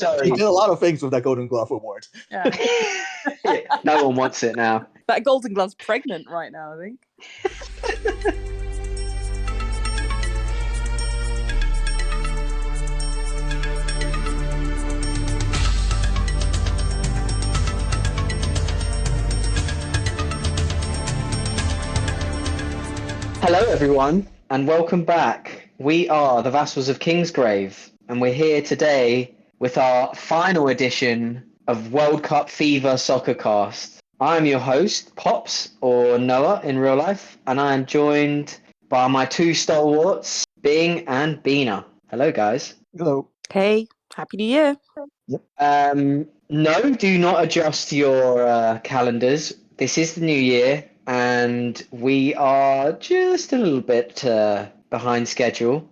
Sorry. He did a lot of things with that Golden Glove award. Yeah. Yeah, no one wants it now. That Golden Glove's pregnant right now, I think. Hello, everyone, and welcome back. We are the Vassals of Kingsgrave, and we're here today with our final edition of World Cup Fever Soccercast. I'm your host, Pops, or Noah in real life, and I am joined by my two stalwarts, Bing and Bina. Hello, guys. Hello. Hey, Happy New Year. No, do not adjust your calendars. This is the new year, and we are just a little bit behind schedule.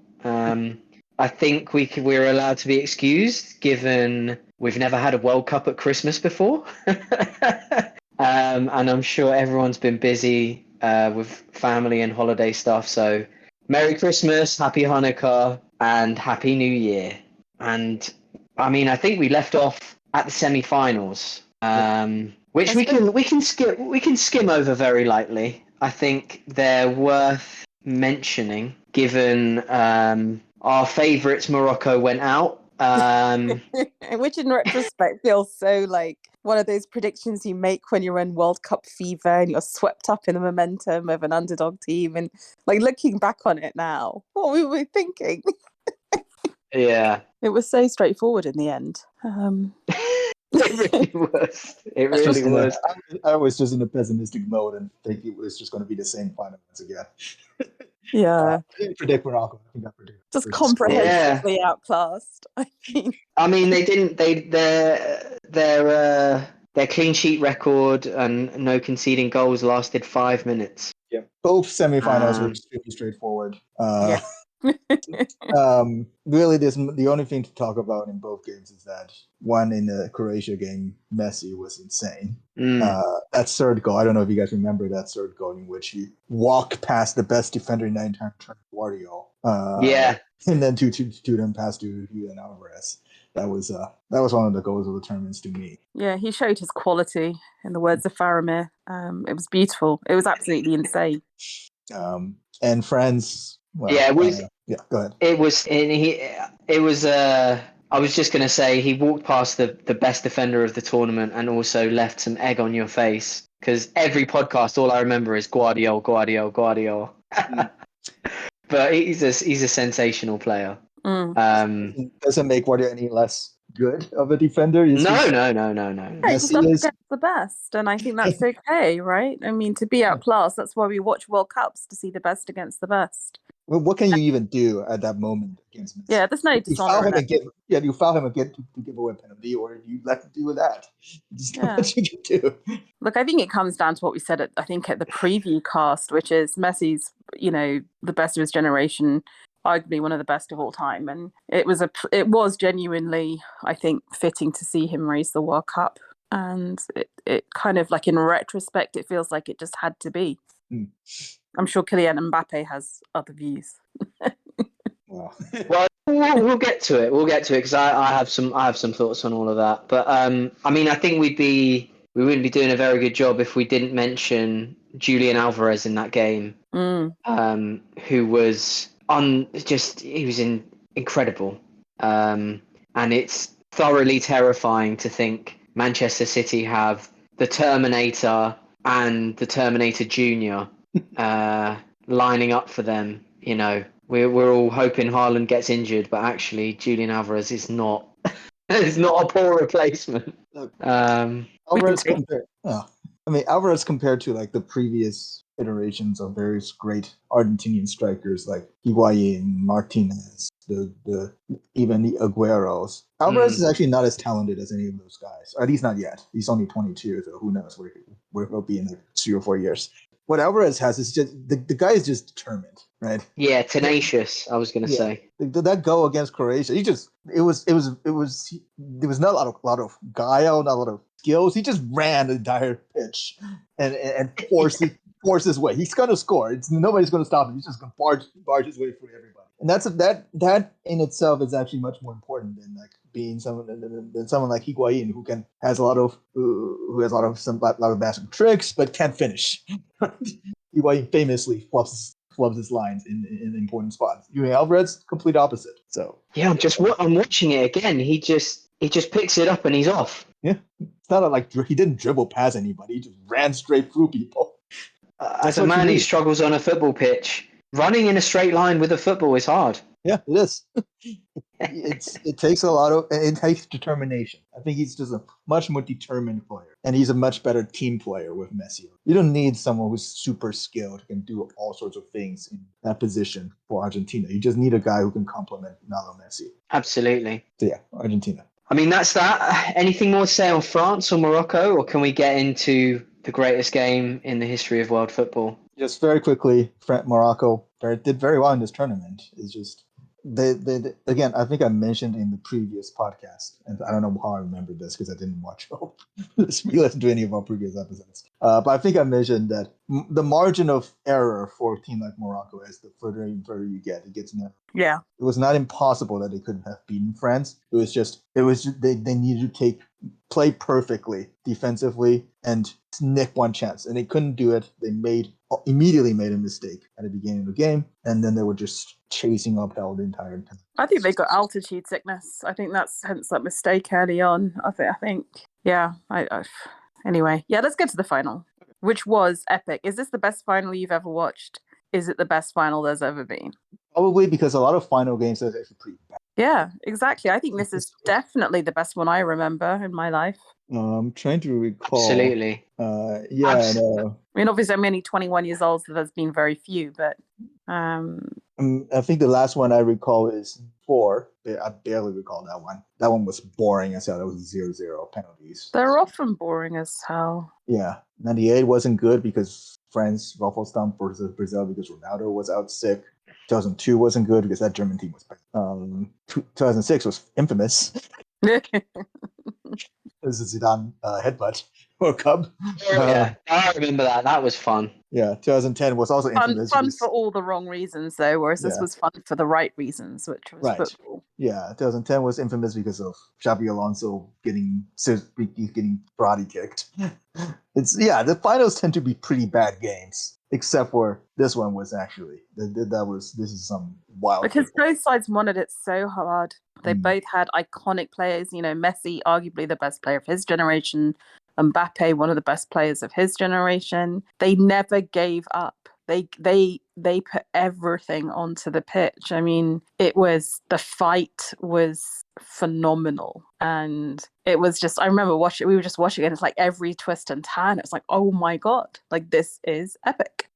I think we're allowed to be excused, given we've never had a World Cup at Christmas before. And I'm sure everyone's been busy with family and holiday stuff. So Merry Christmas, Happy Hanukkah, and Happy New Year. And I mean, I think we left off at the semi-finals, which we can skim over very lightly. I think they're worth mentioning, given our favourites Morocco went out. Which in retrospect feels so like one of those predictions you make when you're in World Cup fever and you're swept up in the momentum of an underdog team, and like looking back on it now, what were we thinking? Yeah. It was so straightforward in the end. It really was. It really was. I was just in a pessimistic mode and think it was just going to be the same final once again. Yeah. I didn't predict Morocco. I think I predicted. Just comprehensively outclassed. I mean, they didn't. Their clean sheet record and no conceding goals lasted 5 minutes. Yeah, both semifinals were extremely straightforward. Yeah. Really, the only thing to talk about in both games is that one in the Croatia game, Messi was insane. That third goal, I don't know if you guys remember that third goal in which he walked past the best defender in that entire tournament, Guardiola. And then to them pass to Julian Alvarez. That was one of the goals of the tournaments to me. Yeah, he showed his quality, in the words of Faramir. It was beautiful. It was absolutely insane. And France. Well, yeah, it was. Yeah, go ahead. It was. I was just going to say he walked past the best defender of the tournament and also left some egg on your face, because every podcast, all I remember is Guardiola. But he's a sensational player. Doesn't make Guardiola any less good of a defender. No. He's up against the best, and I think that's okay, right? I mean, to be outclassed, that's why we watch World Cups, to see the best against the best. Well, what can you even do at that moment against Messi? Yeah, there's no dishonor. You foul him again to give away a penalty, or you let him do with that. There's not much you can do. Look, I think it comes down to what we said at the preview cast, which is Messi's, the best of his generation, arguably one of the best of all time, and it was genuinely, I think, fitting to see him raise the World Cup, and it kind of, like, in retrospect, it feels like it just had to be. I'm sure Kylian Mbappe has other views. Well, we'll get to it. We'll get to it because I have some thoughts on all of that. But I mean, I think we wouldn't be doing a very good job if we didn't mention Julian Alvarez in that game, who was incredible, and it's thoroughly terrifying to think Manchester City have the Terminator and the Terminator Junior lining up for them. We're all hoping Haaland gets injured, but actually Julian Alvarez is not a poor replacement. Alvarez compared to like the previous iterations of various great Argentinian strikers like Higuain, Martinez, even the Agueros. Alvarez is actually not as talented as any of those guys, or at least not yet. He's only 22, so who knows where he'll be in like 3 or 4 years. What Alvarez has is just the guy is just determined, right? Yeah, tenacious. I was going to say that goal against Croatia. There was not a lot of guile, not a lot of skills. He just ran the entire pitch and forced his way. He's going to score. Nobody's going to stop him. He's just going to barge his way through everybody. And that in itself is actually much more important than like being someone than someone like Higuain who has a lot of basketball tricks but can't finish. Higuain famously flubs his lines in important spots. Julian Alvarez, complete opposite. So yeah, I'm watching it again. He just picks it up and he's off. yeah, it's not like he didn't dribble past anybody. He just ran straight through people. As a man who struggles on a football pitch, running in a straight line with a football is hard. Yeah, it is. It takes it takes determination. I think he's just a much more determined player, and he's a much better team player with Messi. You don't need someone who's super skilled, who can do all sorts of things in that position for Argentina. You just need a guy who can complement Ronaldo, Messi. Absolutely. So yeah, Argentina. I mean, that's that. Anything more to say on France or Morocco, or can we get into the greatest game in the history of world football? Just very quickly, Morocco did very well in this tournament. It's just they again. I think I mentioned in the previous podcast, and I don't know how I remember this because I didn't watch listen to any of our previous episodes. But I think I mentioned that the margin of error for a team like Morocco, as the further and further you get, it gets narrower. Yeah. It was not impossible that they couldn't have beaten France. It was just they needed to play perfectly defensively and nick one chance, and they couldn't do it. They immediately made a mistake at the beginning of the game, and then they were just chasing uphill the entire time. I think they got altitude sickness. I think that's hence that mistake early on. I think yeah. Anyway, yeah. Let's get to the final, which was epic. Is this the best final you've ever watched? Is it the best final there's ever been? Probably, because a lot of final games are actually pretty bad. Yeah, exactly. I think this is definitely the best one I remember in my life. I'm trying to recall. Absolutely. Yeah, no. I mean, obviously, I'm only 21 years old, so there's been very few, but I think the last one I recall is 4. I barely recall that one. That one was boring as hell. That was 0-0 penalties. They're often boring as hell. Yeah. 98 wasn't good because France ruffle stomp versus Brazil because Ronaldo was out sick. 2002 wasn't good because that German team was bad. 2006 was infamous. This is Zidane headbutt World Cup. Yeah, I remember that. That was fun. Yeah, 2010 was also infamous. Fun for all the wrong reasons, though, whereas this was fun for the right reasons, which was football. Yeah, 2010 was infamous because of Xabi Alonso getting karate kicked. The finals tend to be pretty bad games, except for this one was actually this is some wild. Because both sides wanted it so hard. They both had iconic players. You know, Messi, arguably the best player of his generation. Mbappe, one of the best players of his generation. They never gave up. They put everything onto the pitch. I mean, the fight was phenomenal, and it was just. I remember we were just watching it. It's like every twist and turn. It's like, oh my god, like this is epic.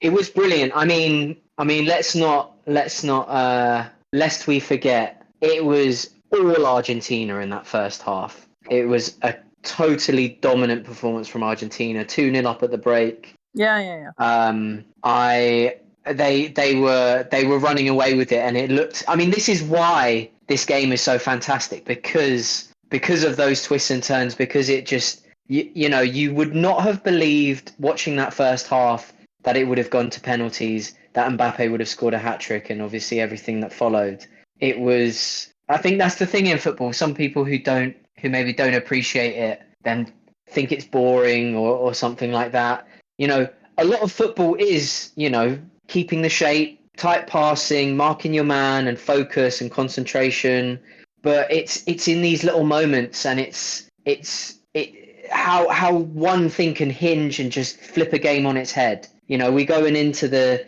It was brilliant. I mean, let's not lest we forget, it was all Argentina in that first half. It was a totally dominant performance from Argentina. 2-0 up at the break. Yeah. They were running away with it, and it looked. I mean, this is why this game is so fantastic, because of those twists and turns. Because it just you would not have believed watching that first half that it would have gone to penalties, that Mbappe would have scored a hat-trick, and obviously everything that followed. It was. I think that's the thing in football. Some people who maybe don't appreciate it then think it's boring or something like that. A lot of football is, keeping the shape, tight passing, marking your man, and focus and concentration. But it's in these little moments, and it's how one thing can hinge and just flip a game on its head. We going into the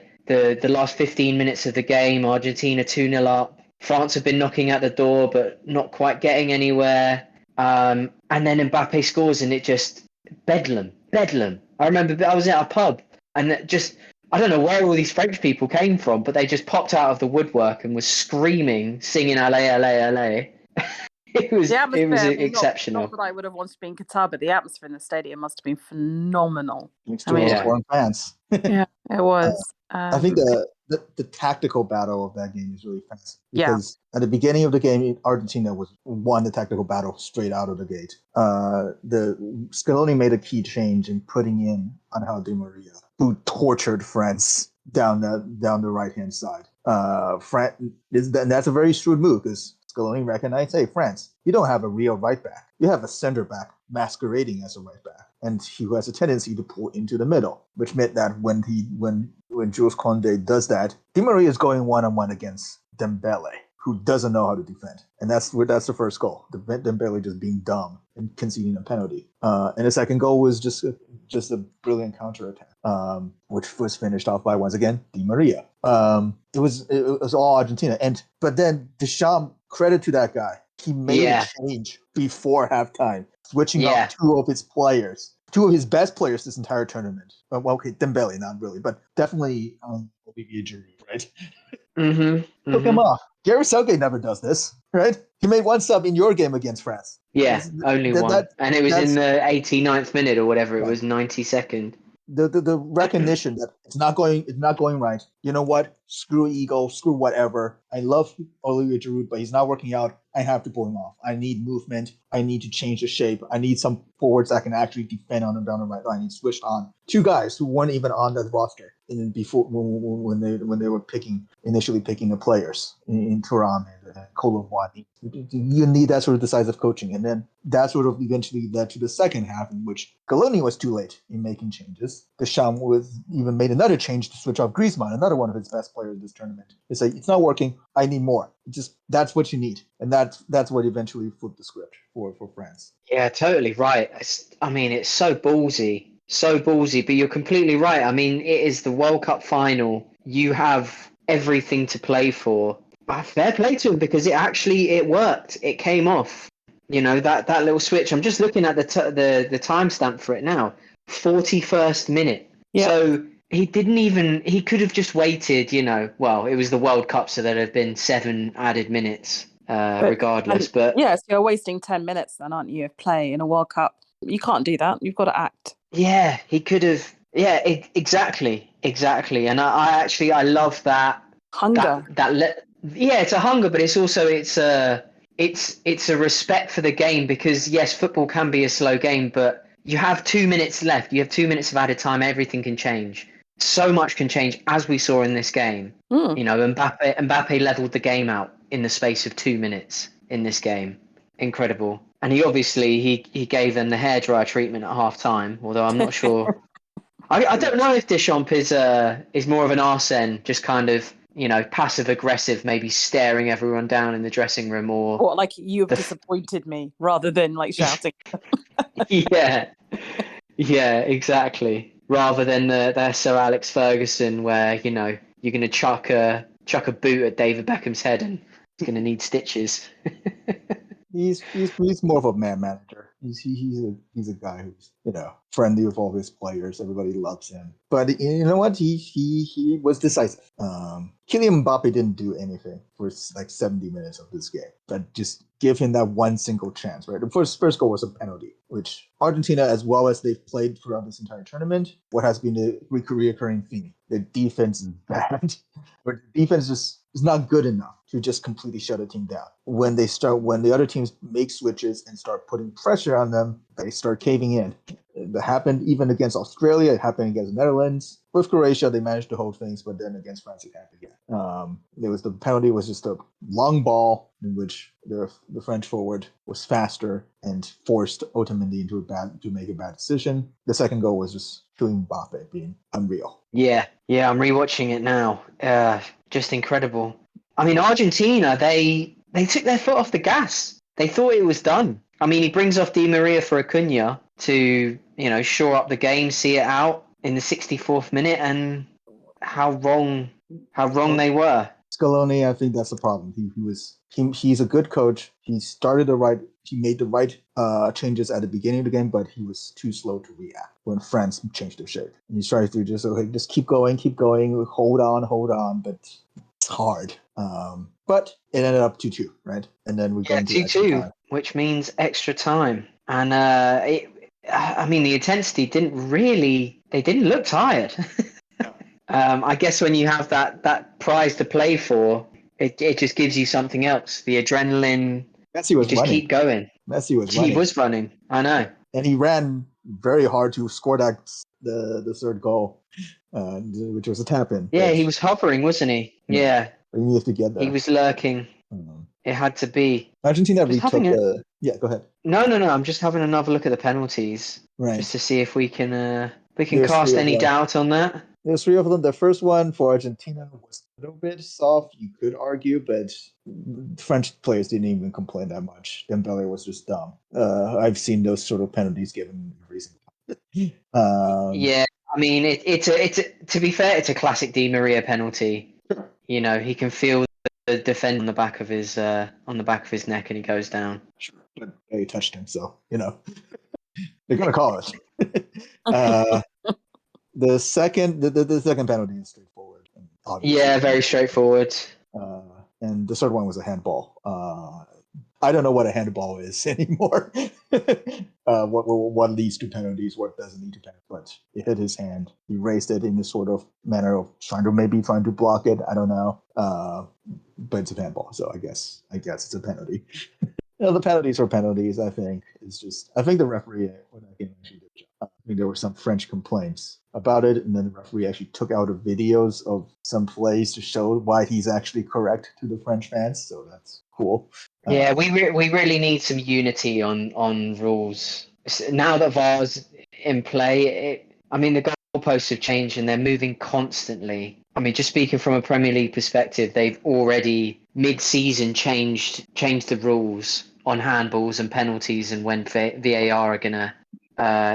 last 15 minutes of the game, Argentina 2-0 up. France have been knocking at the door, but not quite getting anywhere. And then Mbappe scores, and it just bedlam. I remember I was at a pub, and I don't know where all these French people came from, but they just popped out of the woodwork and was screaming, singing "Allez, allez, allez." It was exceptional. Not that I would have wanted to be in Qatar, but the atmosphere in the stadium must have been phenomenal. Thanks to all foreign fans. Yeah, it was. I think the tactical battle of that game is really fast. Because at the beginning of the game, Argentina won the tactical battle straight out of the gate. The Scaloni made a key change in putting in Angel Di Maria, who tortured France down the right hand side. That's a very shrewd move because Scaloni recognized, hey, France, you don't have a real right back. You have a center back masquerading as a right back, and he has a tendency to pull into the middle, which meant that when Jules Koundé does that, Di Maria is going one-on-one against Dembele, who doesn't know how to defend, and that's the first goal. Dembele just being dumb and conceding a penalty. And the second goal was just a brilliant counterattack, which was finished off by once again Di Maria. It was all Argentina, but then Deschamps, credit to that guy, he made a change before halftime, switching off two of his best players this entire tournament. Well, okay, Dembele, not really, but definitely Olivier Giroud, right? Mm-hmm. Took him off. Gareth Southgate never does this, right? He made one sub in your game against France. Yeah, only one. And it was in the 89th minute or whatever. It was 92nd. The recognition that it's not going right. You know what? Screw ego, screw whatever. I love Olivier Giroud, but he's not working out. I have to pull him off. I need movement. I need to change the shape. I need some forwards that can actually defend on the down the right line. He switched on two guys who weren't even on that roster before when they were initially picking the players in Thuram and Colomboigny. You need that sort of decisive coaching, and then that sort of eventually led to the second half, in which Scaloni was too late in making changes. Deschamps even made another change to switch off Griezmann, another one of his best players this tournament. It's like, it's not working. I need more. That's what you need, and that's what eventually flipped the script for France. Yeah, totally right. It's so ballsy, but you're completely right. I mean, it is the World Cup final. You have everything to play for. Fair play to him, because it worked. It came off. You know, that little switch. I'm just looking at the timestamp for it now. 41st minute. Yeah. So he could have just waited, you know. Well, it was the World Cup, so there'd have been 7 added minutes regardless. But yes, you're wasting 10 minutes then, aren't you, of play in a World Cup? You can't do that. You've got to act. Yeah, he could have. Yeah, exactly. And I love that hunger. It's a hunger, but it's also it's a respect for the game, because yes, football can be a slow game, but you have 2 minutes left. You have 2 minutes of added time. Everything can change. So much can change, as we saw in this game. You know, Mbappe leveled the game out in the space of 2 minutes in this game. Incredible. And he gave them the hairdryer treatment at half time, although I'm not sure. I don't know if Deschamps is more of an Arsene, just kind of, you know, passive aggressive, maybe staring everyone down in the dressing room, or like, you have disappointed me, rather than like shouting. yeah, exactly. Rather than the Sir Alex Ferguson, where, you know, you're going to chuck a boot at David Beckham's head and it's going to need stitches. He's more of a man manager. He's a guy who's, you know, friendly with all his players. Everybody loves him. But you know what? He was decisive. Kylian Mbappe didn't do anything for like 70 minutes of this game, but just give him that one single chance, right? The first goal was a penalty, which Argentina, as well as they've played throughout this entire tournament, what has been the recurring theme? The defense is bad, but the defense is not good enough to just completely shut a team down. When the other teams make switches and start putting pressure on them, they start caving in. It happened even against Australia. It happened against the Netherlands. With Croatia, they managed to hold things, but then against France, it happened again. The penalty was just a long ball in which the French forward was faster and forced Otamendi to make a bad decision. The second goal was just Mbappe being unreal. Yeah, I'm rewatching it now. Just incredible. I mean, Argentina, they took their foot off the gas. They thought it was done. I mean, he brings off Di Maria for Acuna to, you know, shore up the game, see it out in the 64th minute, and how wrong they were. Scaloni, I think that's the problem. He's a good coach. He made the right changes at the beginning of the game, but he was too slow to react when France changed their shape. And he's trying to just keep going, hold on, but it's hard. But it ended up 2-2, right? And then we go into 2-2, which means extra time. And the intensity they didn't look tired. I guess when you have that prize to play for, it just gives you something else. The adrenaline. Messi was just running. Keep going. Messi was running. He was running. I know. And he ran very hard to score the third goal, which was a tap in. Yeah, he was hovering, wasn't he? Yeah. But he needed to get there. He was lurking. It had to be. Argentina Just retook having a the. Yeah, go ahead. no, no, no. I'm just having another look at the penalties, Right. just to see if we can There's three cast of any them. doubt on that. There's three of them. The first one for Argentina was a little bit soft, you could argue, but French players didn't even complain that much. Dembele was just dumb. I've seen those sort of penalties given recently. Yeah, I mean, to be fair, it's a classic Di Maria penalty. You know, he can feel the defender on the back of his neck, and he goes down. Sure, but they touched him, so they're gonna call it. The second penalty is straightforward, obviously. Yeah, very straightforward. And the third one was a handball. I don't know what a handball is anymore. What leads to penalties, what doesn't lead to penalties. But it hit his hand. He raised it in a sort of manner of trying to block it. I don't know. But it's a handball, so I guess it's a penalty. The penalties are penalties. I think the referee when that game actually did a job. I think there were some French complaints about it, and then the referee actually took out videos of some plays to show why he's actually correct to the French fans. So that's cool. Yeah, we really need some unity on rules now that VAR's in play. I mean, the goalposts have changed and they're moving constantly. I mean, just speaking from a Premier League perspective, they've already mid-season changed the rules on handballs and penalties and when VAR are gonna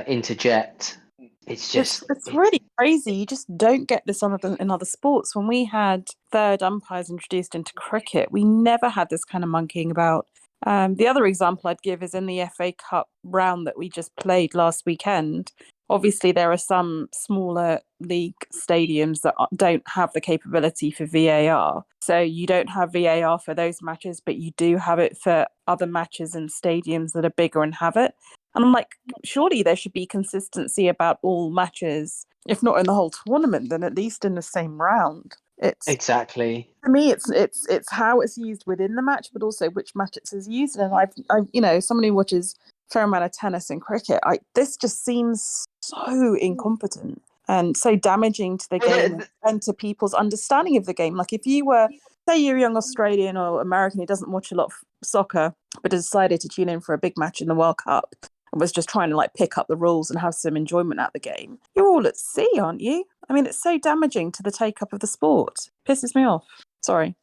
interject. It's really crazy. You just don't get this in other sports. When we had third umpires introduced into cricket, we never had this kind of monkeying about. The other example I'd give is in the FA Cup round that we just played last weekend. Obviously, there are some smaller league stadiums that don't have the capability for VAR. So you don't have VAR for those matches, but you do have it for other matches and stadiums that are bigger and have it. And I'm like, surely there should be consistency about all matches, if not in the whole tournament, then at least in the same round. It's exactly. For me, it's how it's used within the match, but also which match it's used. And I've someone who watches a fair amount of tennis and cricket, this just seems so incompetent and so damaging to the game and to people's understanding of the game. Like if you were, say you're a young Australian or American who doesn't watch a lot of soccer, but decided to tune in for a big match in the World Cup, was just trying to pick up the rules and have some enjoyment at the game, you're all at sea, aren't you? I mean, it's so damaging to the take-up of the sport. Pisses me off. Sorry.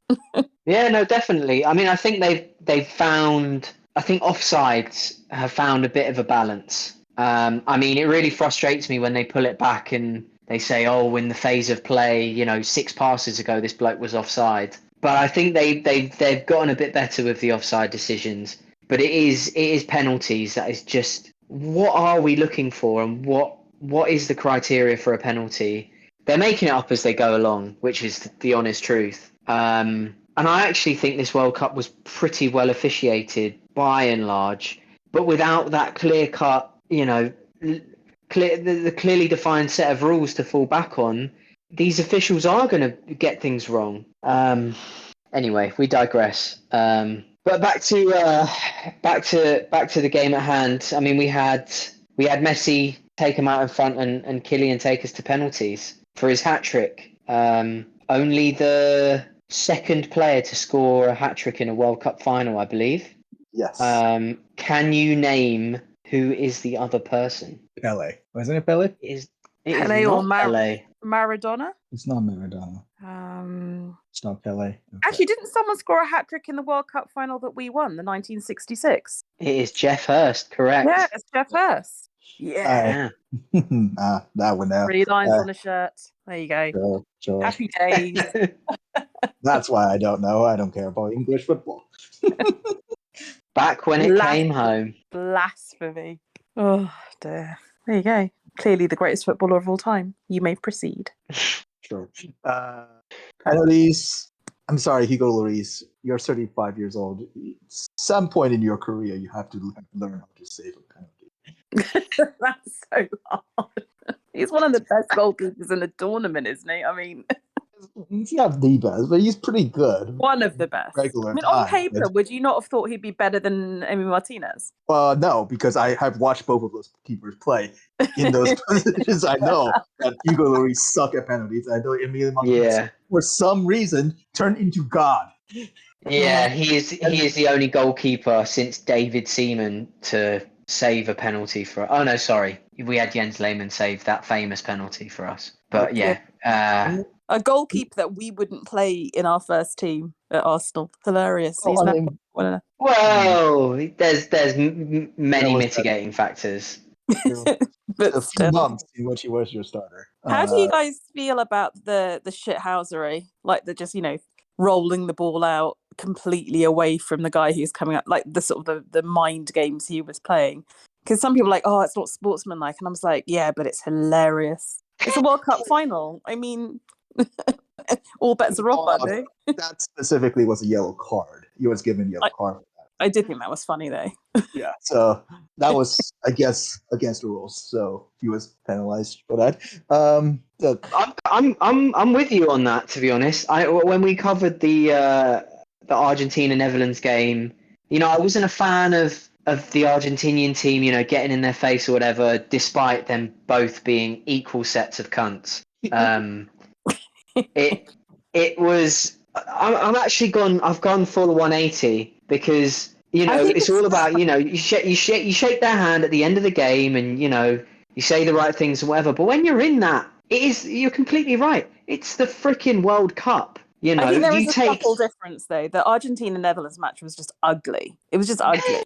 Yeah, no, definitely. I mean, I think they've found. I think offsides have found a bit of a balance. I mean, it really frustrates me when they pull it back and they say, "Oh, in the phase of play, 6 passes ago, this bloke was offside." But I think they've gotten a bit better with the offside decisions. But it is penalties that is just, what are we looking for, and what is the criteria for a penalty? They're making it up as they go along, which is the honest truth. And I actually think this World Cup was pretty well officiated by and large, but without that clear-cut, the clearly defined set of rules to fall back on, these officials are going to get things wrong. Anyway, we digress. But back to the game at hand. I mean, we had Messi take him out in front and Kylian take us to penalties for his hat trick. Only the second player to score a hat trick in a World Cup final, I believe. Yes. Can you name who is the other person? Pele. Wasn't it Pele? Pele or Maradona? It's not Maradona. It's not Pele. Okay. Actually, didn't someone score a hat trick in the World Cup final that we won, the 1966? It is Jeff Hurst, correct? Yeah, it's Jeff Hurst. Yeah. That one now. 3 lines on a shirt. There you go. Sure. Happy days. That's why I don't know. I don't care about English football. Back when it came home. Blasphemy. Oh, dear. There you go. Clearly the greatest footballer of all time. You may proceed. Sure. Penalties. I'm sorry, Hugo Lloris. You're 35 years old. At some point in your career, you have to learn how to save a penalty. That's so hard. He's one of the best goalkeepers in the tournament, isn't he? I mean, he's not the best, but he's pretty good. One of the best. On paper, would you not have thought he'd be better than Emi Martinez? No, because I have watched both of those keepers play in those positions. I know that Hugo Lloris suck at penalties. I know Emi Martinez, for some reason, turned into God. Yeah, he is the only goalkeeper since David Seaman to save a penalty for. Oh no, sorry, we had Jens Lehmann save that famous penalty for us. But yeah, a goalkeeper that we wouldn't play in our first team at Arsenal. Hilarious. Oh, He's I now mean, well, there's many was mitigating factors. but a few still. months in which he was your starter. How do you guys feel about the shithousery? Like the just, rolling the ball out completely away from the guy who's coming up, like the sort of the mind games he was playing. Because some people are like, oh, it's not sportsmanlike. And I was like, yeah, but it's hilarious. It's a World Cup final. I mean, all bets are off that day. That specifically was a yellow card. He was given a yellow card for that. I did think that was funny though. Yeah, so that was, I guess, against the rules. So he was penalized for that. Look, I'm with you on that. To be honest, when we covered the Argentina Netherlands game, I wasn't a fan of the Argentinian team, getting in their face or whatever, despite them both being equal sets of cunts. It was. I've gone full 180 because it's all about you shake their hand at the end of the game and you say the right things and whatever. But when you're in that, you're completely right. It's the freaking World Cup. I think there was a subtle difference though. The Argentina-Netherlands match was just ugly. It was just ugly.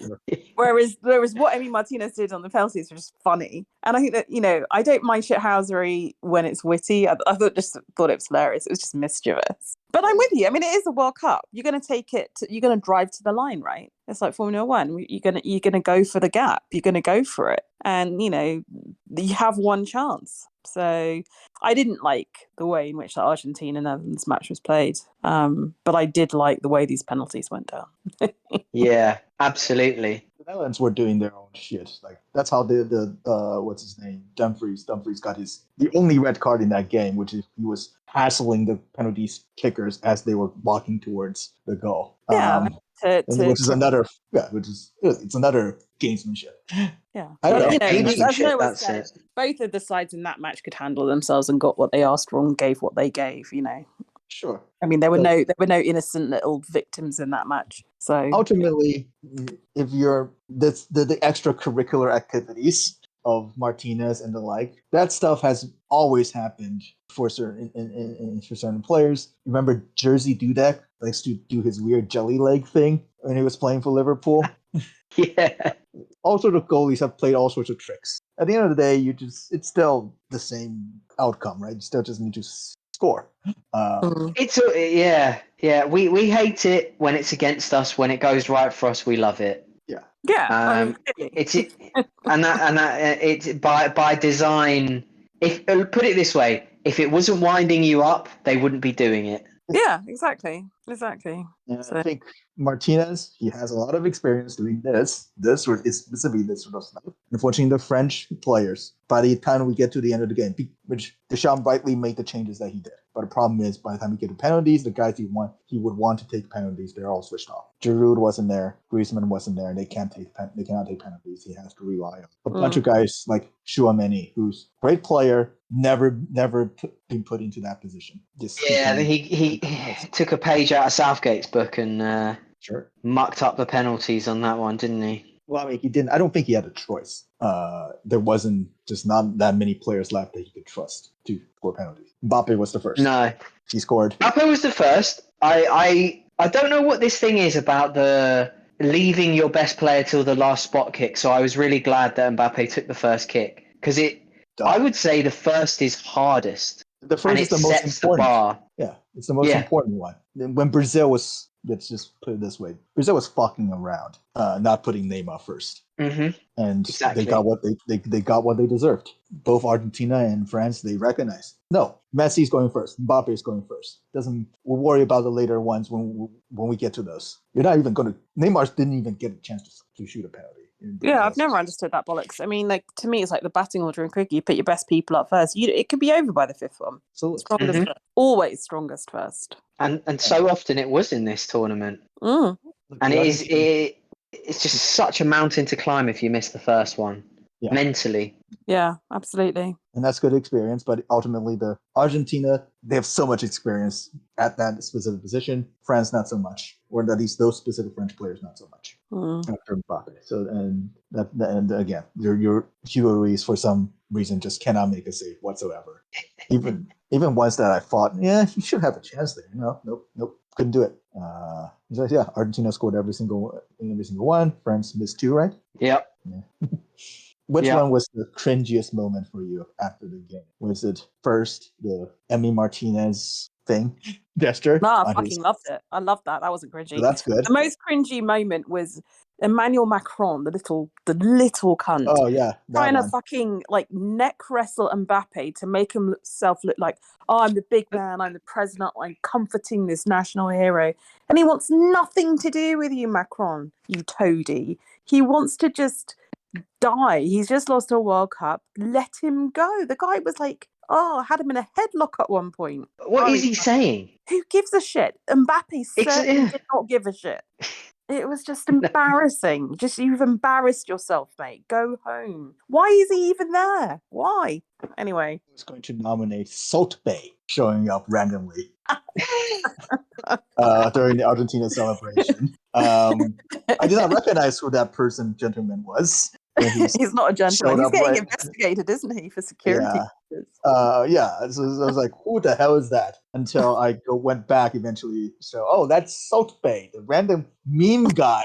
Whereas what Emi Martinez did on the penalties was just funny. And I think that, I don't mind shithousery when it's witty. I thought it was hilarious. It was just mischievous. But I'm with you. I mean, it is the World Cup. You're going to take it. You're going to drive to the line, right? It's like Formula One. You're gonna go for the gap. You're going to go for it. And, you have one chance. So I didn't like the way in which the Argentina-Netherlands match was played, but I did like the way these penalties went down. Yeah, absolutely. The Netherlands were doing their own shit. Like that's how the what's his name, Dumfries got the only red card in that game, which is he was hassling the penalties kickers as they were walking towards the goal. Yeah. Which is another gamesmanship. Yeah, I don't know. As Noah said, both of the sides in that match could handle themselves and got what they asked for and gave what they gave. Sure. I mean, there were no innocent little victims in that match. So ultimately, if you're the extracurricular activities of Martinez and the like, that stuff has always happened for certain players. Remember Jersey Dudek likes to do his weird jelly leg thing when he was playing for Liverpool. Yeah. All sorts of goalies have played all sorts of tricks. At the end of the day, it's still the same outcome, right? You still just need to score. We hate it when it's against us. When it goes right for us, we love it. Yeah. It's by design. If put it this way, if it wasn't winding you up, they wouldn't be doing it. Yeah, exactly. And I think Martinez, he has a lot of experience doing specifically this sort of stuff. Unfortunately, the French players, by the time we get to the end of the game, which Deschamps rightly made the changes that he did. But the problem is, by the time we get to penalties, the guys he would want to take penalties, they're all switched off. Giroud wasn't there, Griezmann wasn't there, and they cannot take penalties. He has to rely on a bunch of guys like Chouameni, who's a great player, never been put into that position. He took a page out of Southgate's book and mucked up the penalties on that one, didn't he? Well, I mean, he didn't. I don't think he had a choice. There wasn't just not that many players left that he could trust to score penalties. Mbappe was the first. No, he scored. Mbappe was the first. I don't know what this thing is about the leaving your best player till the last spot kick. So I was really glad that Mbappe took the first kick because I would say the first is hardest. The first is the most important. The bar. Yeah, it's the most important one. When Brazil was, let's just put it this way, Brazil was fucking around, not putting Neymar first, and exactly. they got what they deserved. Both Argentina and France, they recognized. No, Messi's going first. Mbappe is going first. We'll worry about the later ones when we get to those. You're not even going to. Neymar didn't even get a chance to shoot a penalty. Yeah, I've never understood that bollocks. I mean, to me, it's like the batting order in cricket. You put your best people up first. It could be over by the fifth one. So strongest first. Always strongest first. And so often it was in this tournament. And it's just such a mountain to climb if you miss the first one. mentally. Yeah, absolutely. And that's good experience. But ultimately, the Argentina, they have so much experience at that specific position. France, not so much, or at least those specific French players, not so much. After Mbappe. So and again, your Hugo Ruiz for some reason just cannot make a save whatsoever. Even ones that I thought, he should have a chance there. Nope, couldn't do it. So yeah, Argentina scored every single one. France missed 2, right? Yep. Yeah. Which one was the cringiest moment for you after the game? Was it first the Emi Martinez thing gesture? No, I fucking loved it. I loved that. That wasn't cringy. So that's good. The most cringy moment was Emmanuel Macron, the little cunt. Oh yeah, trying to fucking like neck wrestle Mbappe to make himself look like, oh, I'm the big man, I'm the president, I'm comforting this national hero, and he wants nothing to do with you, Macron, you toady. He wants to just die. He's just lost a World Cup. Let him go. The guy was like, had him in a headlock at one point. What is he saying? Who gives a shit? Mbappe certainly did not give a shit. It was just embarrassing. You've embarrassed yourself, mate. Go home. Why is he even there? Why? Anyway. I was going to nominate Salt Bae showing up randomly during the Argentina celebration. I did not recognize who that gentleman was. He's not a gentleman. He's getting investigated, isn't he, for security? Yeah. So I was like, who the hell is that? Until I went back eventually. So, that's Salt Bae, the random meme guy.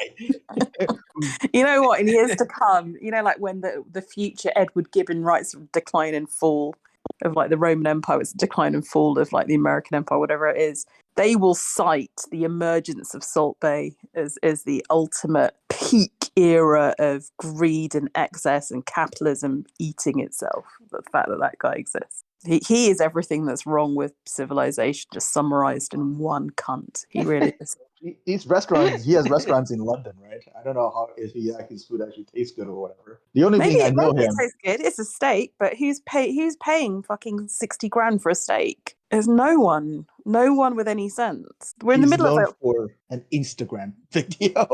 You know what? In years to come, like when the future Edward Gibbon writes Decline and Fall of like the Roman Empire, it's Decline and Fall of like the American Empire, whatever it is. They will cite the emergence of Salt Bae as the ultimate peak era of greed and excess and capitalism eating itself. The fact that guy exists. He is everything that's wrong with civilization, just summarized in one cunt. He really is. He has restaurants in London, right? I don't know if his food actually tastes good or whatever. The only thing I know him. It tastes good. It's a steak, but who's paying fucking 60 grand for a steak? There's no one with any sense. We're in the middle of it. For an Instagram video.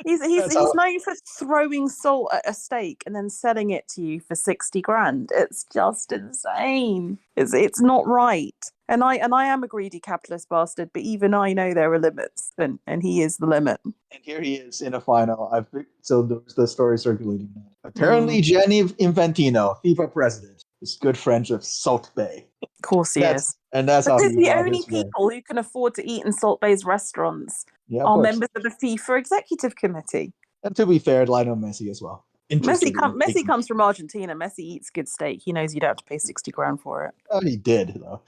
He's known for throwing salt at a steak and then selling it to you for 60 grand. It's just insane. It's not right. And I am a greedy capitalist bastard, but even I know there are limits, and he is the limit. And here he is in a final. So the story circulating. Apparently, Gianni Infantino, FIFA president, is good friends with Salt Bae. Of course he is. And that's because the only people who can afford to eat in Salt Bae's restaurants are members of the FIFA executive committee. And to be fair, Lionel Messi as well. Messi comes from Argentina. Messi eats good steak. He knows you don't have to pay 60 grand for it. Oh, he did, though.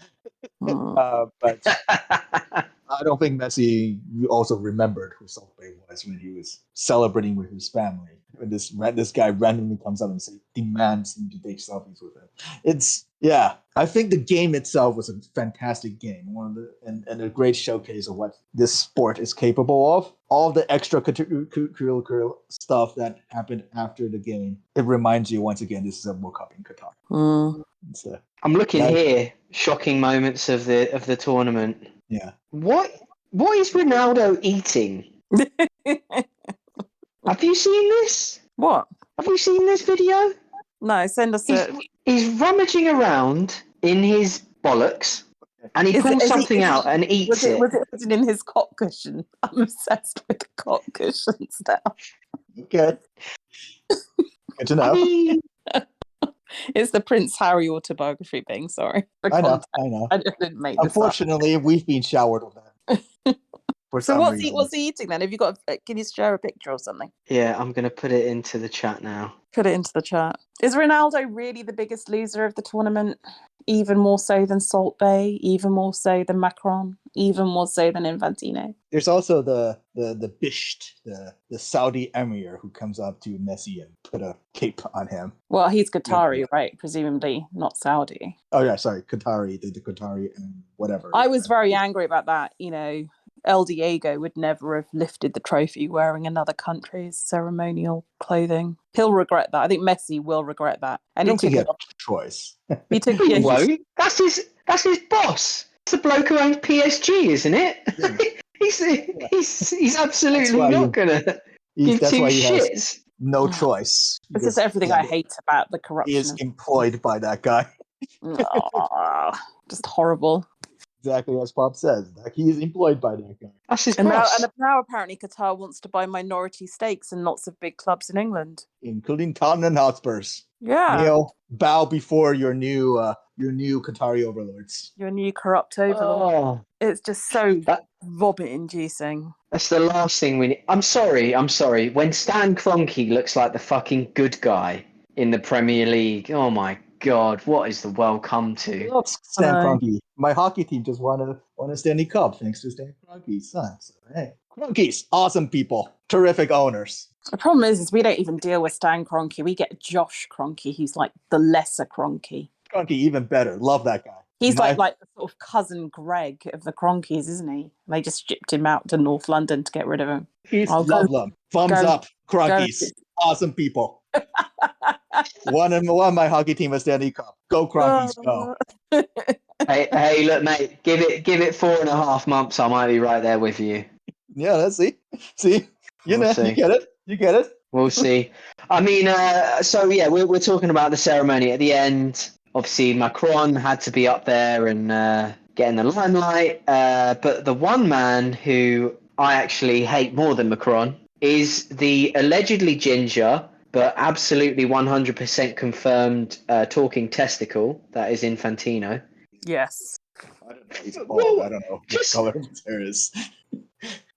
But I don't think Messi also remembered who Salt Bae was when he was celebrating with his family. When this guy randomly comes up and demands him to take selfies with him. I think the game itself was a fantastic game. And a great showcase of what this sport is capable of. All the extracurricular stuff that happened after the game. It reminds you once again this is a World Cup in Qatar. I'm looking here. Shocking moments of the tournament. Yeah. What is Ronaldo eating? Have you seen this? What? Have you seen this video? No, send us it. He's rummaging around in his bollocks, and he pulls something out and eats it. Was it in his cock cushion? I'm obsessed with cock cushions now. Okay. Good to know. It's the Prince Harry autobiography thing, sorry. I know. I didn't make this Unfortunately, we've been showered with that. So what's he eating then? Have you got? Can you share a picture or something? Yeah, I'm going to put it into the chat now. Put it into the chat. Is Ronaldo really the biggest loser of the tournament? Even more so than Salt Bae? Even more so than Macron? Even more so than Infantino? There's also the Bisht, the Saudi Emir, who comes up to Messi and put a cape on him. Well, he's Qatari, right? Presumably not Saudi. Oh yeah, sorry, Qatari, the Qatari and whatever. I was very angry about that. El Diego would never have lifted the trophy wearing another country's ceremonial clothing. He'll regret that. I think Messi will regret that. And I don't think he had a choice. He took. He won't. That's his boss. It's the bloke who owns PSG, isn't it? Yeah. He's absolutely not gonna give two shits. no choice. This is everything I hate about the corruption. He is employed by that guy. Just horrible. Exactly as Pop says. Like, he is employed by that guy. That's his And boss. now apparently Qatar wants to buy minority stakes in lots of big clubs in England, including Tottenham Hotspurs. Yeah. Neil, bow before your new Qatari overlords. Your new corrupt overlord. Oh, It's just so vomit-inducing. that's the last thing we need. I'm sorry. When Stan Kroenke looks like the fucking good guy in the Premier League, oh my God, what is the world come to? Look, Stan Kroenke. My hockey team just won a Stanley Cup thanks to Stan Kroenke's son. So, hey, Kroenkes, awesome people, terrific owners. The problem is we don't even deal with Stan Kroenke. We get Josh Kroenke, who's like the lesser Kroenke. Kroenke, even better. Love that guy. He's like the sort of cousin Greg of the Kroenkes, isn't he? They just shipped him out to North London to get rid of him. Love them. Thumbs up, Kroenkes. Awesome people. Won my hockey team a Stanley Cup. Go Kroenkes, go. hey, look, mate. Give it 4.5 months. I might be right there with you. Yeah, let's see. You get it. We'll see. I mean, so yeah, we're talking about the ceremony at the end. Obviously, Macron had to be up there and get in the limelight. But the one man who I actually hate more than Macron is the allegedly ginger, but absolutely 100% confirmed talking testicle. That is Infantino. Yes. I don't know what color his hair is.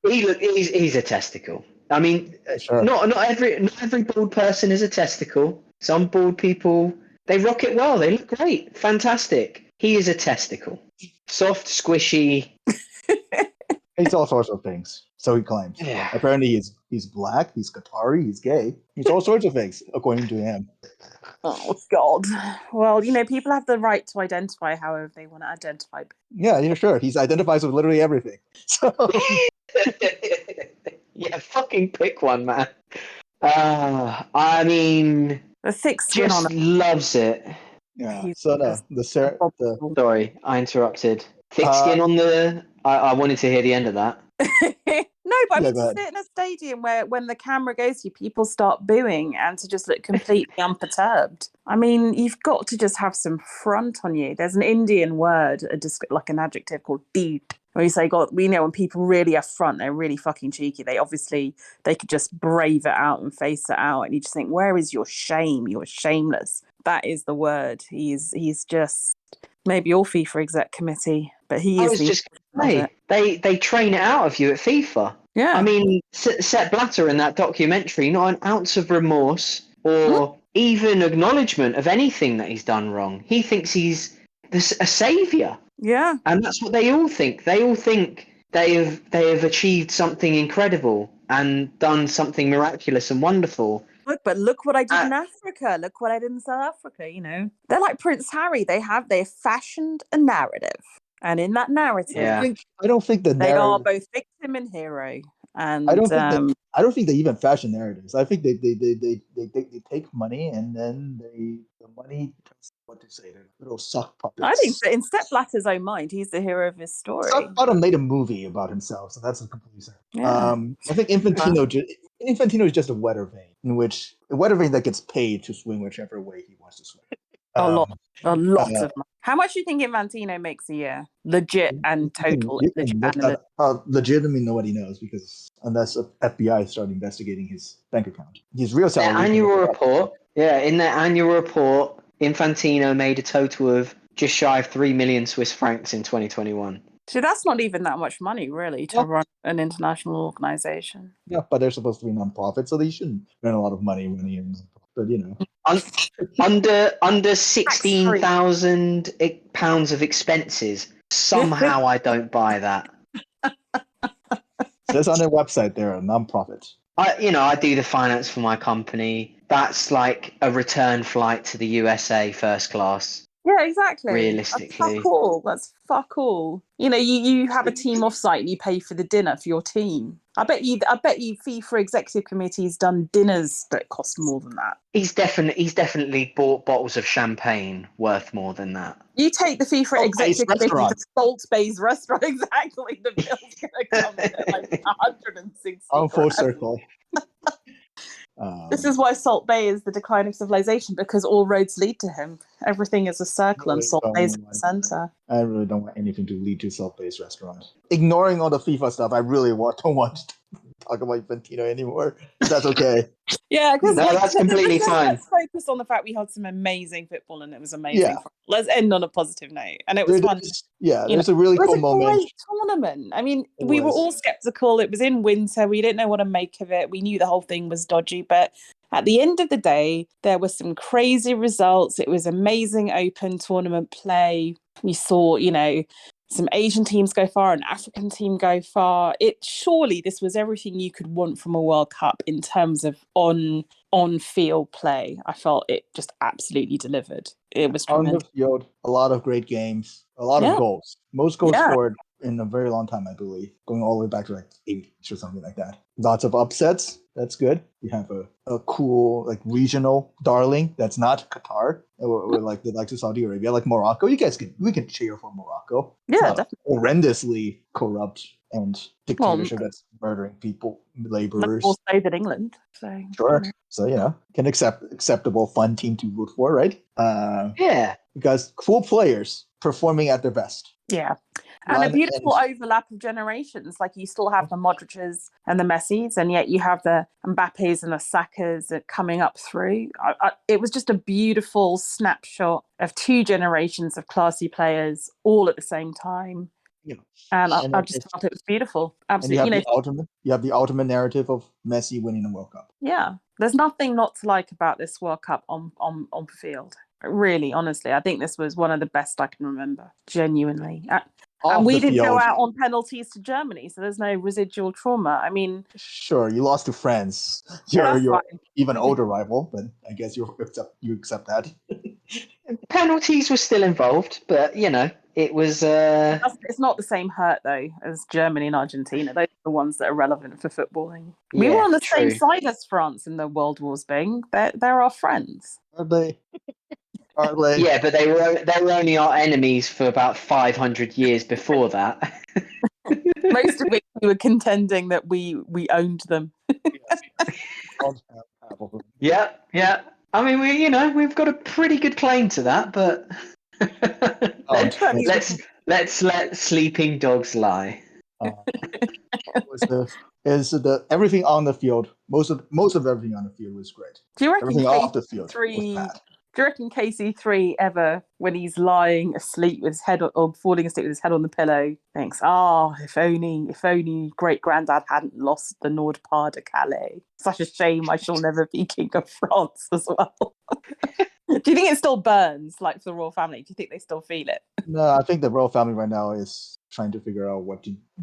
He's a testicle. I mean, sure. not every bald person is a testicle. Some bald people, they rock it well. They look great, fantastic. He is a testicle, soft, squishy. He's all sorts of things, so he claims. Yeah. Apparently, he's black, he's Qatari, he's gay. He's all sorts of things, according to him. Oh God. Well, people have the right to identify however they want to identify. Yeah, sure. He identifies with literally everything. So. Yeah, fucking pick one, man. I mean, the thick skin just on it. Loves it. Yeah. So the sorry, I interrupted. Thick skin on the. I wanted to hear the end of that. No, but I mean, to sit in a stadium where when the camera goes to you, people start booing and to just look completely unperturbed. I mean, you've got to just have some front on you. There's an Indian word, like an adjective called deep, where you say, God, we know when people really have front, they're really fucking cheeky. They could just brave it out and face it out. And you just think, where is your shame? You're shameless. That is the word. He's just maybe all FIFA exec committee, but he is. They train it out of you at FIFA. Yeah. I mean, Sepp Blatter in that documentary, not an ounce of remorse or even acknowledgement of anything that he's done wrong. He thinks he's a saviour. Yeah. And that's what they all think. They all think they have achieved something incredible and done something miraculous and wonderful. But look what I did in Africa. Look what I did in South Africa, They're like Prince Harry. They fashioned a narrative. And in that narrative, I don't think the they are both victim and hero. And I don't think they even fashion narratives. I think they take money and then the money, what to say, they're little sock puppets. I think that in Sepp Blatter's own mind, he's the hero of his story. Sepp Blatter made a movie about himself, so that's a completely separate. Yeah. I think Infantino is just a weather vane, a weather vane that gets paid to swing whichever way he wants to swing. A lot of money. How much do you think Infantino makes a year? Legit and total. Legit, I mean, nobody knows because unless FBI started investigating his bank account, his real salary. Annual report. Yeah, in their annual report, Infantino made a total of just shy of 3 million Swiss francs in 2021. So that's not even that much money, really, to run an international organization. Yeah, but they're supposed to be non-profit, so they shouldn't earn a lot of money running in. But under 16,000 pounds of expenses. Somehow I don't buy that. Says on their website they're a non-profit. I do the finance for my company. That's like a return flight to the USA first class. Yeah, exactly. Realistically, that's fuck all. You have a team offsite and you pay for the dinner for your team. I bet you FIFA executive committee has done dinners that cost more than that. He's definitely bought bottles of champagne worth more than that. You take the FIFA executive committee to Salt Bae's restaurant, exactly. The bill's going to come in at like 160. Full circle. This is why Salt Bae is the decline of civilization, because all roads lead to him. Everything is a circle, and Salt Bae is the center. I really don't want anything to lead to Salt Bae's restaurant. Ignoring all the FIFA stuff, I really don't want to talk about Infantino anymore. That's okay. Yeah, because that's completely fine. Let's focus on the fact we had some amazing football, and it was amazing. Yeah. Let's end on a positive note, and it was fun. There's a really cool moment. It was a great tournament. I mean, we were all skeptical. It was in winter. We didn't know what to make of it. We knew the whole thing was dodgy, but at the end of the day, there were some crazy results. It was amazing open tournament play. We saw, some Asian teams go far, an African team go far. Surely this was everything you could want from a World Cup in terms of on-field play. I felt it just absolutely delivered. It was tremendous. On the field, a lot of great games, a lot of goals. Most goals scored in a very long time, I believe, going all the way back to 8 or something like that. Lots of upsets. That's good. We have a cool regional darling that's not Qatar. We're like the likes of Saudi Arabia, like Morocco. We can cheer for Morocco. Yeah, definitely. Horrendously corrupt and dictatorship that's murdering people, laborers. More so than England. So sure. So can acceptable fun team to root for, right? Because cool players performing at their best. Yeah. And a beautiful overlap of generations. Like you still have the Modric's and the Messis, and yet you have the Mbappes and the Sakas coming up through. It was just a beautiful snapshot of two generations of classy players all at the same time. Yeah. And I just felt it was beautiful. Absolutely. And you have the ultimate narrative of Messi winning the World Cup. Yeah. There's nothing not to like about this World Cup on field. Really, honestly, I think this was one of the best I can remember. Genuinely. And we didn't go out on penalties to Germany, so there's no residual trauma. I mean, sure, you lost to France. You're even older rival, but I guess you accept that. Penalties were still involved, but it was. It's not the same hurt though as Germany and Argentina. Those are the ones that are relevant for footballing. We were on the same side as France in the World Wars, Bing. They're our friends. Are they? Yeah, but they were only our enemies for about 500 years before that. Most of it, we were contending that we owned them. Yeah. I mean, we've got a pretty good claim to that, but let's let sleeping dogs lie. Everything on the field? Most of everything on the field was great. Do you reckon everything off the field was bad? Do you reckon KC3 ever, when he's lying asleep with his head or falling asleep with his head on the pillow, thinks, if only great granddad hadn't lost the Nord-Pas de Calais. Such a shame I shall never be king of France as well. Do you think it still burns, like for the royal family? Do you think they still feel it? No, I think the royal family right now is trying to figure out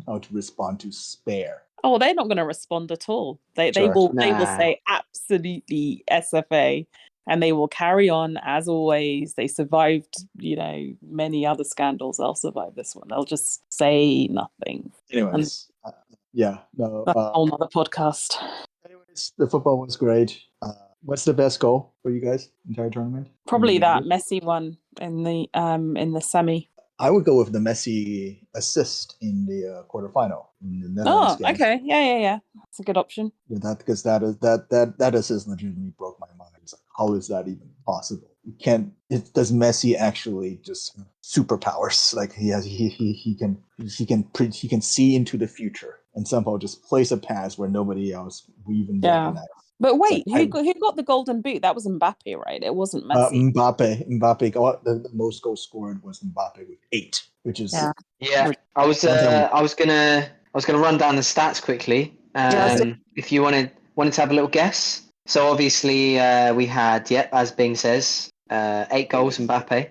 how to respond to Spare. Oh, they're not going to respond at all. They will say absolutely SFA. And they will carry on as always. They survived, many other scandals. They'll survive this one. They'll just say nothing. Anyways, that's a whole nother podcast. Anyways, the football was great. What's the best goal for you guys entire tournament? Probably that Messi one in the semi. I would go with the Messi assist in the quarterfinal. In the Netherlands game. Okay, yeah. That's a good option. Yeah, that assist legitimately broke my mind. It's like, how is that even possible? Does Messi actually just superpowers? Like he can see into the future and somehow just place a pass where nobody else will even recognize. But wait, who got the golden boot? That was Mbappe, right? It wasn't Messi. Mbappe got the most goals scored was Mbappe with 8, which is I was gonna run down the stats quickly. If you wanted to have a little guess. So obviously we had as Bing says 8 goals Mbappe.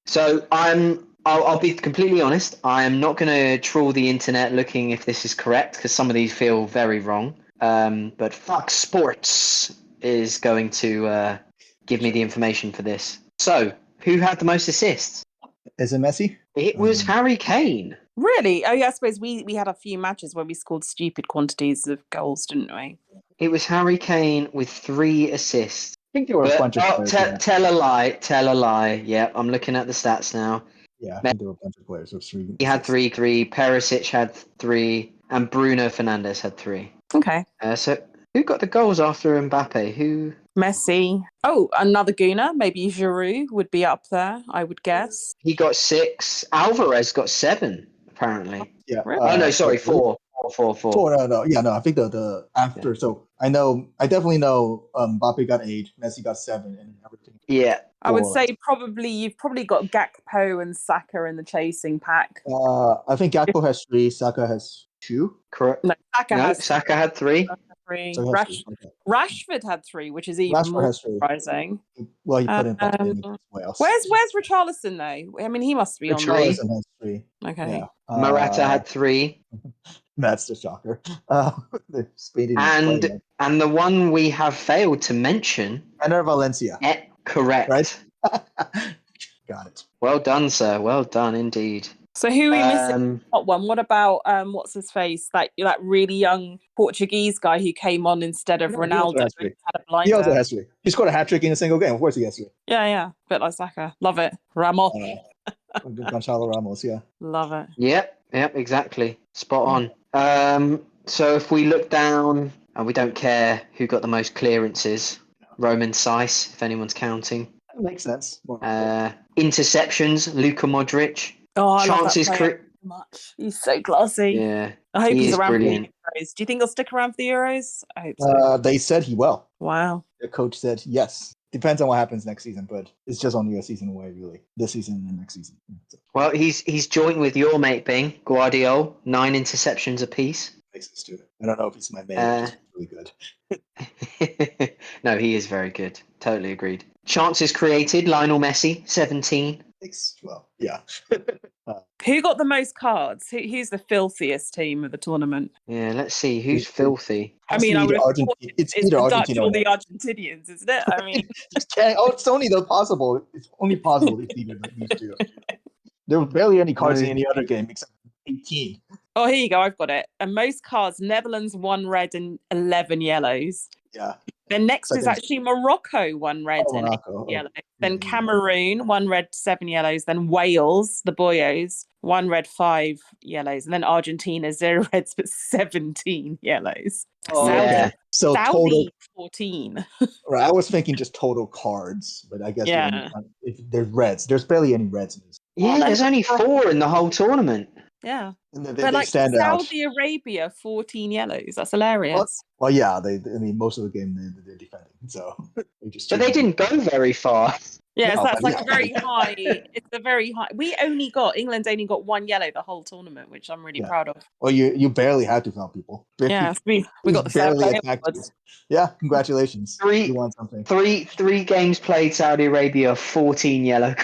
So I'll be completely honest. I am not going to trawl the internet looking if this is correct because some of these feel very wrong. But Fox Sports is going to give me the information for this. So, who had the most assists? Is it Messi? It was Harry Kane. Really? Oh, yeah, I suppose we had a few matches where we scored stupid quantities of goals, didn't we? It was Harry Kane with 3 assists. I think there were a bunch of players. Tell a lie. Yeah, I'm looking at the stats now. Yeah, I think there were a bunch of players with 3. He had 3, Perisic had 3, and Bruno Fernandes had 3. Okay. So Who got the goals after Mbappe? Who? Messi. Oh, another Gooner. Maybe Giroud would be up there, I would guess. He got 6. Alvarez got 7, apparently. Yeah. Really? Oh no, sorry, really? 4. 4, 4, 4. Four, no. Yeah, no. I think the after. So I definitely know. Mbappe got 8, Messi got 7, and everything. Yeah. I would 4. say you've probably got Gakpo and Saka in the chasing pack. I think Gakpo has 3, Saka has 2. Correct. No, No, Saka had 3. 3. So he has 3. Okay. Rashford had 3, which is even Rashford more has 3. surprising. Well, he put in Um, Wales. Where's Richarlison though? I mean, he must be on there. Richarlison has 3. Okay. Yeah. Morata had 3. That's the shocker. The Spain And the one we have failed to mention. Enner Valencia. Correct. Right? Got it. Well done, sir. Well done indeed. So who are we missing? Top one. What about what's his face? That really young Portuguese guy who came on instead of Ronaldo. He also has 3. He scored a hat trick in a single game. Of course he has 3. Yeah. Bit like Saka. Love it. Ramos. Gonzalo Ramos, yeah. Love it. Yep, exactly. Spot on. So if we look down, and we don't care who got the most clearances, Roman Saiss, if anyone's counting. That makes sense. Interceptions, Luka Modric. Oh, I Chances love that player so much. He's so classy. Yeah. I hope he's around brilliant. for the Euros. Do you think he'll stick around for the Euros? I hope so. They said he will. Wow. The coach said yes. Depends on what happens next season, but it's just only a season away, really. This season and next season. So. Well, he's joint with your mate Bing, Guardiola, 9 interceptions apiece. Makes sense to it. I don't know if he's my mate. He's really good. No, he is very good. Totally agreed. Chances created, Lionel Messi, 17. Well, yeah. Who got the most cards? Who's the filthiest team of the tournament? Yeah, let's see. Who's filthy? I mean, I would have thought it's the Dutch or the Argentinians, isn't it? I mean, it's only possible. It's only possible it's either these two. There were barely any cards in any other game except 18. Oh, here you go. I've got it. And most cards, Netherlands, 1 red and 11 yellows. Yeah. Then next is actually Morocco, 1 red and 8 yellows. Then Cameroon, 1 red, 7 yellows. Then Wales, the boyos, 1 red, 5 yellows. And then Argentina, 0 reds but 17 yellows. Oh, yeah. So Saudi, total 14. Right. I was thinking just total cards, but I guess if there's reds. There's barely any reds in this. Yeah, there's only 4 in the whole tournament. Yeah. And they but like stand Saudi Arabia, 14 yellows. That's hilarious. Well, yeah, most of the game they're defending, so they didn't go very far. Yeah, so that's like a very high. It's a very high. England only got 1 yellow the whole tournament, which I'm really proud of. Well, you barely had to foul people. Yeah, we got the barely attacked you. Yeah, congratulations. You won something. Three games played, Saudi Arabia, 14 yellow.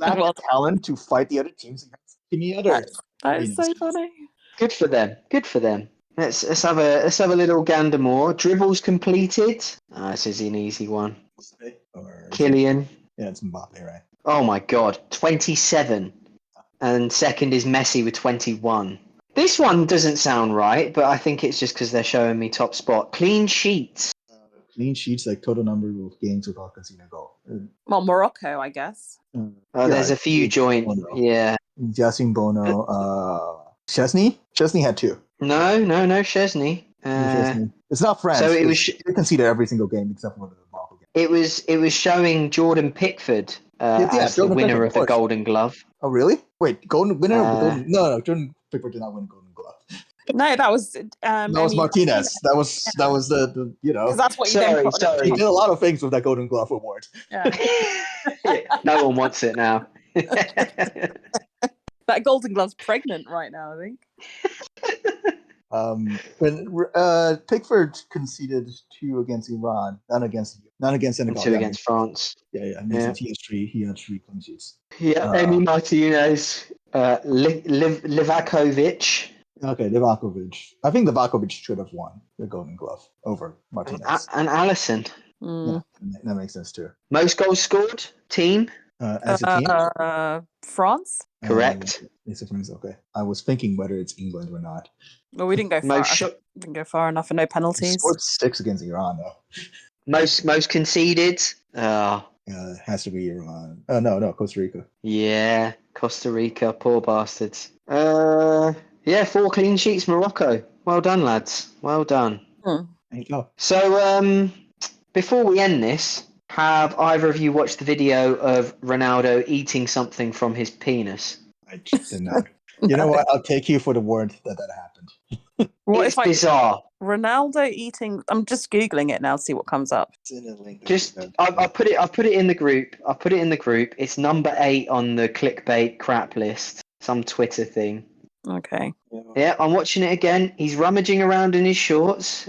Well, talent to fight the other teams against any other. That is so funny. Good for them. Let's have a little gander more. Dribbles completed. This is an easy one. Kylian. Yeah, it's Mbappe, right? Oh my God, 27, and second is Messi with 21. This one doesn't sound right, but I think it's just because they're showing me top spot. Clean sheets. Clean sheets, like total number of games without conceding a goal. Well, Morocco, I guess. There's a few joint. Bono. Yeah. Yassine Bono. Chesney? Chesney had 2. No, Chesney. It's not France. So it was. They conceded every single game except for the Morocco game. It was showing Jordan Pickford as the winner of the Golden Glove. Oh really? Wait, winner of the Golden? No, Jordan Pickford did not win Golden Glove. No, that was Martinez. That was the because that's what he did a lot of things with that Golden Glove award. Yeah. No one wants it now. That Golden Glove's pregnant right now, I think. When Pickford conceded 2 against Iran, none against Senegal. 2 against France. Yeah. He had 3 clean sheets. Yeah, Emi Martinez, Livakovic. Okay, Livakovic. I think Livakovic should have won the Golden Glove over Martinez. And Allison. Yeah, that makes sense too. Most goals scored? Team? As a team? France? Correct. It's a France, okay. I was thinking whether it's England or not. Well, we didn't go far. Didn't go far enough, and no penalties. Scored 6 against Iran, though. Most conceded? It has to be Iran. No, Costa Rica. Yeah, Costa Rica, poor bastards. 4 clean sheets, Morocco. Well done, lads. Well done. Hmm. There you go. So, before we end this, have either of you watched the video of Ronaldo eating something from his penis? I did not. You know what? I'll take you for the word that happened. What It's if I bizarre. Ronaldo eating? I'm just googling it now to see what comes up. It's in the link. I put it in the group. I put it in the group. It's number 8 on the clickbait crap list. Some Twitter thing. Okay. Yeah, I'm watching it again. He's rummaging around in his shorts.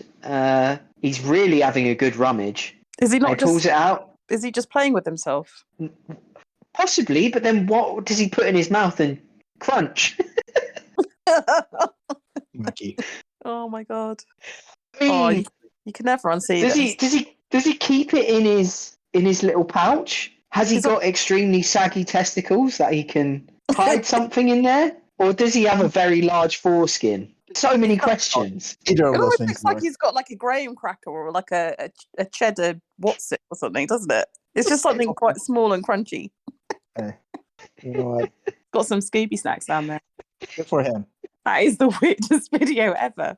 He's really having a good rummage. Is he He not pulls just? it out. Is he just playing with himself? Possibly, but then what does he put in his mouth and crunch? Mickey. Oh my god. I mean, Oh, you can never unsee this. does he keep it in his little pouch? Has he He's got extremely saggy testicles that he can hide something in there? Or does he have a very large foreskin? So many questions. Either It of those almost things. looks like he's got like a graham cracker or like a cheddar what's it or something, doesn't it? It's just something quite small and crunchy. Hey, you know what? Got some Scooby snacks down there. Good for him. That is the weirdest video ever.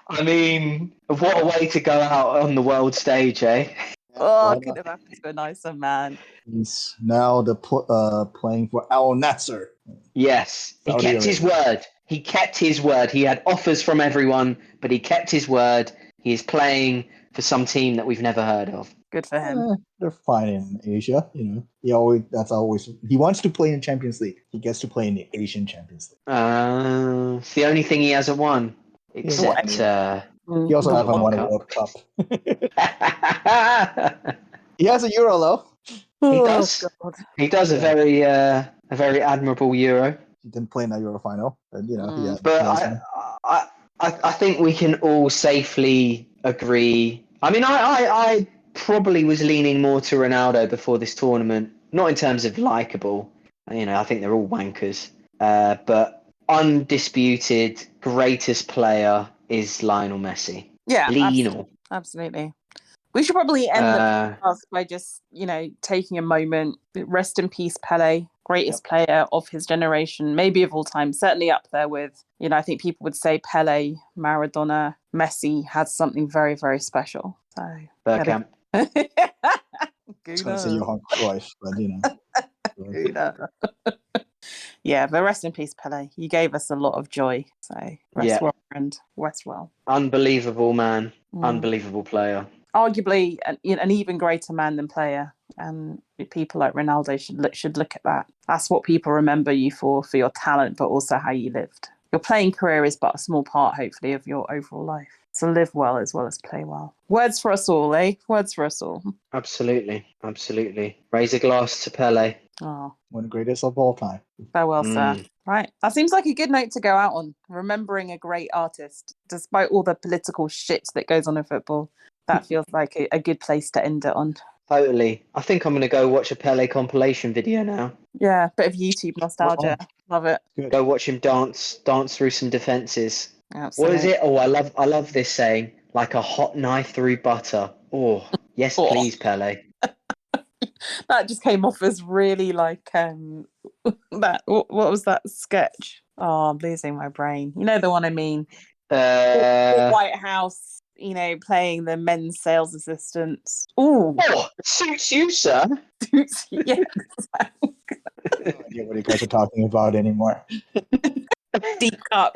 I mean, what a way to go out on the world stage, eh? Oh, I couldn't have happened to a nicer man. He's now playing for Al Nassr. Yes, he Saudi kept his word. He kept his word. He had offers from everyone, but he kept his word. He is playing for some team that we've never heard of. Good for him. They're fine in Asia, you know. He wants to play in Champions League. He gets to play in the Asian Champions League. It's the only thing he hasn't won, except He also the hasn't won a World World Cup. Cup. He has a Euro though. He does. God. He does a very admirable Euro. He didn't play in that Euro final, but you know, yeah. But I think we can all safely agree. I mean, I probably was leaning more to Ronaldo before this tournament, not in terms of likable. You know, I think they're all wankers. But undisputed greatest player is Lionel Messi. Yeah, Lionel. absolutely. We should probably end the podcast by just, taking a moment. Rest in peace, Pele, greatest player of his generation, maybe of all time, certainly up there with, I think people would say Pele, Maradona, Messi had something very, very special. So, Bergkamp. I was going to say Johan Cruyff, but Yeah, but rest in peace, Pele. You gave us a lot of joy. So rest well, friend. Rest well. Unbelievable man. Unbelievable player. Arguably an even greater man than player. And people like Ronaldo should look at that. That's what people remember you for your talent, but also how you lived. Your playing career is but a small part, hopefully, of your overall life. So live well as play well. Words for us all, eh? Words for us all. Absolutely. Raise a glass to Pele. Oh. One of the greatest of all time. Farewell, sir. Right. That seems like a good note to go out on. Remembering a great artist, despite all the political shit that goes on in football. That feels like a good place to end it on. Totally. I think I'm going to go watch a Pele compilation video now. Yeah, bit of YouTube nostalgia. Love it. Good. Go watch him dance through some defences. Absolutely. What is it? Oh, I love this saying. Like a hot knife through butter. Oh, yes, please, Pele. That just came off as really like that. What was that sketch? Oh, I'm losing my brain. You know the one I mean. White House. Playing the men's sales assistants. Ooh. Oh, suits you, sir. Yeah. I have no idea what you guys are talking about anymore. Deep cut,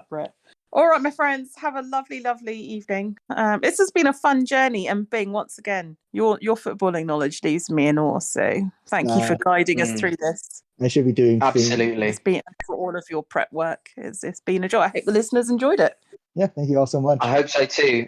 Brett. All right, my friends, have a lovely, lovely evening. This has been a fun journey, and Bing, once again, your footballing knowledge leaves me in awe. So thank you for guiding us through this. I should be doing absolutely. It's been for all of your prep work. It's been a joy. I hope the listeners enjoyed it. Yeah, thank you all so much. I hope so too.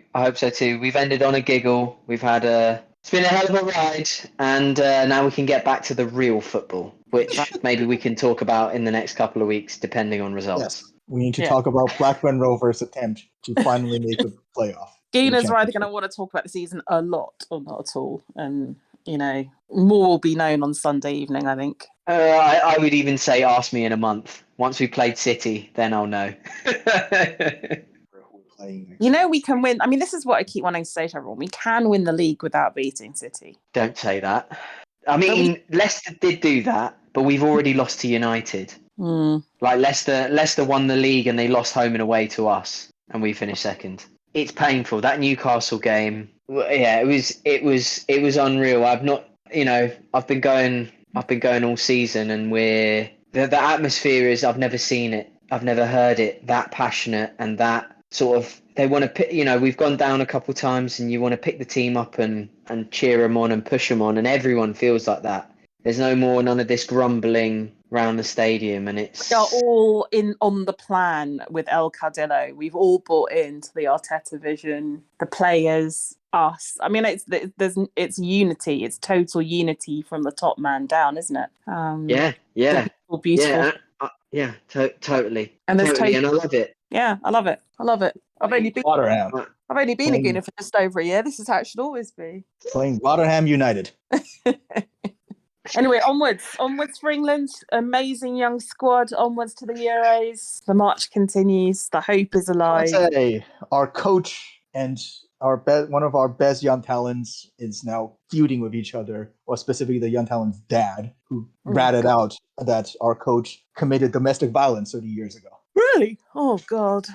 We've ended on a giggle. We've had it's been a hell of a ride, and now we can get back to the real football, which maybe we can talk about in the next couple of weeks, depending on results. Yes. We need to talk about Blackburn Rovers' attempt to finally make a playoff. Gina's either going to want to talk about the season a lot or not at all. And, more will be known on Sunday evening, I think. I would even say ask me in a month. Once we played City, then I'll know. We can win. I mean, this is what I keep wanting to say to everyone. We can win the league without beating City. Don't say that. I mean, Leicester did do that, but we've already lost to United. Like Leicester won the league and they lost home and away to us, and we finished second. It's painful. That Newcastle game, yeah, it was unreal. I've been going all season, and the atmosphere is, I've never seen it. I've never heard it that passionate, and that sort of, they want to pick, we've gone down a couple times and you want to pick the team up and cheer them on and push them on, and everyone feels like that. There's none of this grumbling around the stadium, and it's... We are all in on the plan with El Cadillo. We've all bought into the Arteta vision, the players, us. I mean, it's unity. It's total unity from the top man down, isn't it? Yeah. Beautiful. Yeah, totally. And there's totally, and I love it. Yeah, I love it. I've only been a Gooner for just over a year. This is how it should always be. Playing Rotherham United. Anyway, onwards for England. Amazing young squad. Onwards to the Euros. The march continues. The hope is alive. I'd say our coach and one of our best young talents is now feuding with each other, or specifically the young talent's dad, who ratted out that our coach committed domestic violence 30 years ago. Really? Oh, God.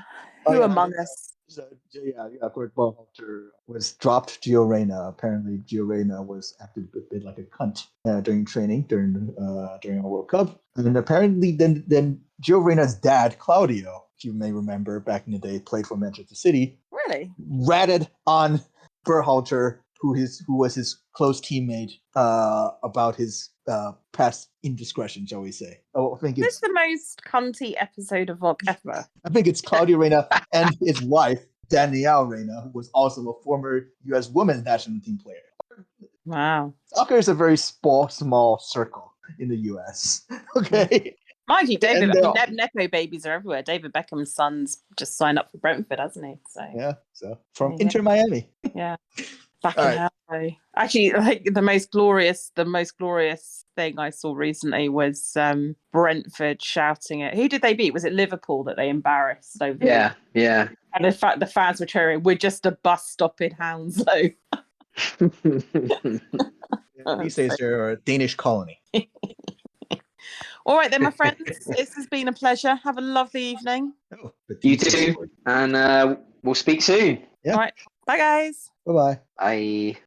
Who among us? So, Greg Berhalter was dropped. Gio Reyna. Apparently, Gio Reyna was acted a bit like a cunt during training during our World Cup. And apparently, then Gio Reyna's dad, Claudio, if you may remember, back in the day, played for Manchester City. Really? Ratted on Berhalter, who was his close teammate, about his past indiscretion, shall we say? I think it's the most cunty episode of VOG ever. I think it's Claudio Reyna and his wife, Danielle Reyna, who was also a former U.S. women's national team player. Wow. Soccer is a very small circle in the U.S. Okay. Mind you, Nepo babies are everywhere. David Beckham's son's just signed up for Brentford, hasn't he? So from Inter Miami. Yeah. Back in hell. Actually, like the most glorious thing I saw recently was Brentford shouting at, who did they beat? Was it Liverpool that they embarrassed over? Yeah. And in fact, the fans were cheering, "We're just a bus stop in Hounslow." These days they're a Danish colony. All right then, my friends. This has been a pleasure. Have a lovely evening. You too. And we'll speak soon. Yeah. All right. Bye, guys. Bye-bye. Bye.